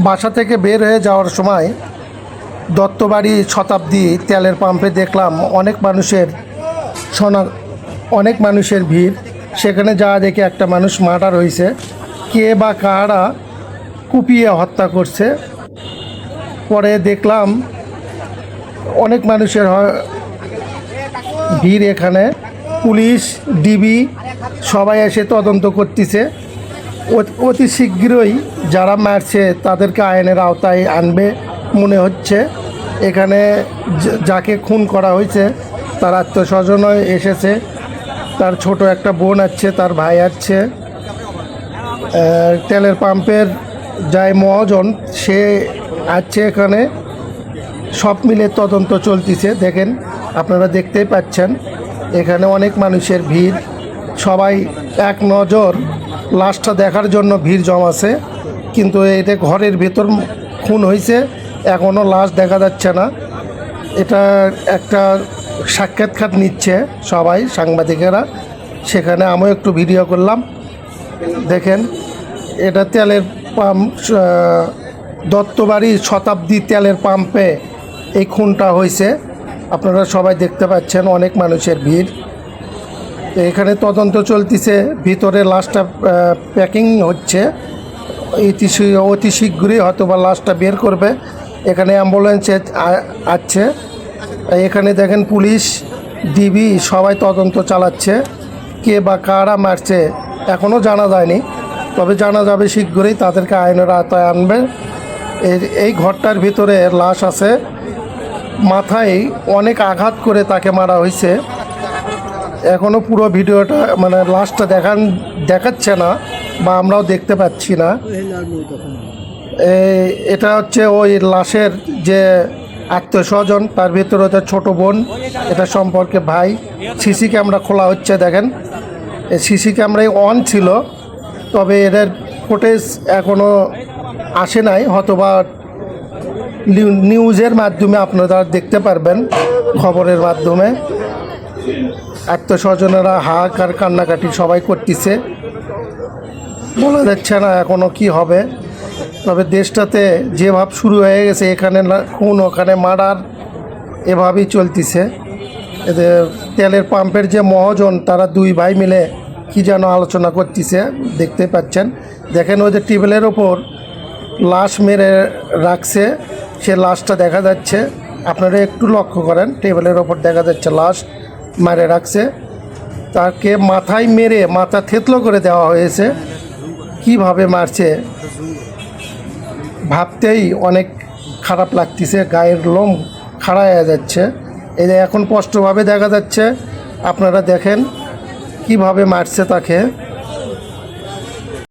বাসা থেকে বের হয়ে যাওয়ার সময় দত্তবাড়ি শতাব্দী তেলের পাম্পে দেখলাম অনেক মানুষের ভিড়। সেখানে যাওয়া দেখে একটা মানুষ মার্ডার হয়েছে। কে বা কারা কুপিয়ে হত্যা করছে। পরে দেখলাম অনেক মানুষের ভিড়। এখানে পুলিশ, ডিবি সবাই এসে তদন্ত করতেছে। অতি শীঘ্রই যারা মারছে তাদেরকে আইনের আওতায় আনবে মনে হচ্ছে। এখানে যাকে খুন করা হয়েছে তার আত্মীয়স্বজনও এসেছে, তার ছোট একটা বোন আছে, তার ভাই আছে। তেলের পাম্পের যাই মহাজন সে আছে এখানে। সব মিলে তদন্ত চলতেছে। দেখেন, আপনারা দেখতেই পাচ্ছেন এখানে অনেক মানুষের ভিড়। সবাই এক নজর লাশটা দেখার জন্য ভিড় জমাছে। কিন্তু এটা ঘরের ভেতর খুন হয়েছে, এখনও লাশ দেখা যাচ্ছে না। এটা একটা সাক্ষাৎকার নিচ্ছে সবাই সাংবাদিকেরা, সেখানে আমিও একটু ভিডিও করলাম। দেখেন, এটা তেলের পাম্প, দত্তবাড়ি শতাব্দী তেলের পাম্পে এই খুনটা হয়েছে। আপনারা সবাই দেখতে পাচ্ছেন অনেক মানুষের ভিড়। এখানে তদন্ত চলতেছে, ভিতরে লাশটা প্যাকিং হচ্ছে। অতি শীঘ্রই হয়তো বা লাশটা বের করবে। এখানে অ্যাম্বুলেন্স আছে। এখানে দেখেন পুলিশ, ডিবি সবাই তদন্ত চালাচ্ছে। কে বা কারা মারছে এখনও জানা যায়নি, তবে জানা যাবে শীঘ্রই। তাদেরকে আইনের আওতায় আনবে। এই ঘরটার ভিতরে লাশ আছে, মাথায় অনেক আঘাত করে তাকে মারা হয়েছে। এখনও পুরো ভিডিওটা মানে লাশটা দেখাচ্ছে না, বা আমরাও দেখতে পাচ্ছি না। এটা হচ্ছে ওই লাশের যে আত্মীয়স্বজন, তার ভিতরে হচ্ছে ছোটো বোন, এটা সম্পর্কে ভাই। সিসি ক্যামেরা খোলা হচ্ছে। দেখেন, সিসি ক্যামেরায় অন ছিল, তবে এদের ফুটেজ এখনও আসে নাই। হয়তোবা নিউজের মাধ্যমে আপনারা দেখতে পারবেন, খবরের মাধ্যমে। আত্মীয়স্বজনেরা হাহাকার কান্নাকাটি সবাই করতেছে। বলা যাচ্ছে না এখনও কি হবে। তবে দেশটাতে যে ভাব শুরু হয়ে গেছে, এখানে খুন ওখানে মার্ডার, এভাবেই চলতেছে। এদের তেলের পাম্পের যে মহাজন, তারা দুই ভাই মিলে কি যেন আলোচনা করতেছে, দেখতে পাচ্ছেন। দেখেন, ওই যে টেবিলের ওপর লাশ মেরে রাখছে, সে লাশটা দেখা যাচ্ছে। আপনারা একটু লক্ষ্য করেন, টেবিলের ওপর দেখা যাচ্ছে লাশ মেরে রাখছে। তাকে মাথায় মেরে মাথা থেতলো করে দেওয়া হয়েছে। কিভাবে মারছে ভাবতেই অনেক খারাপ লাগতেছে, গায়ের লোম খাড়া হয়ে যাচ্ছে। এই যে এখন স্পষ্টভাবে দেখা যাচ্ছে, আপনারা দেখেন কিভাবে মারছে তাকে।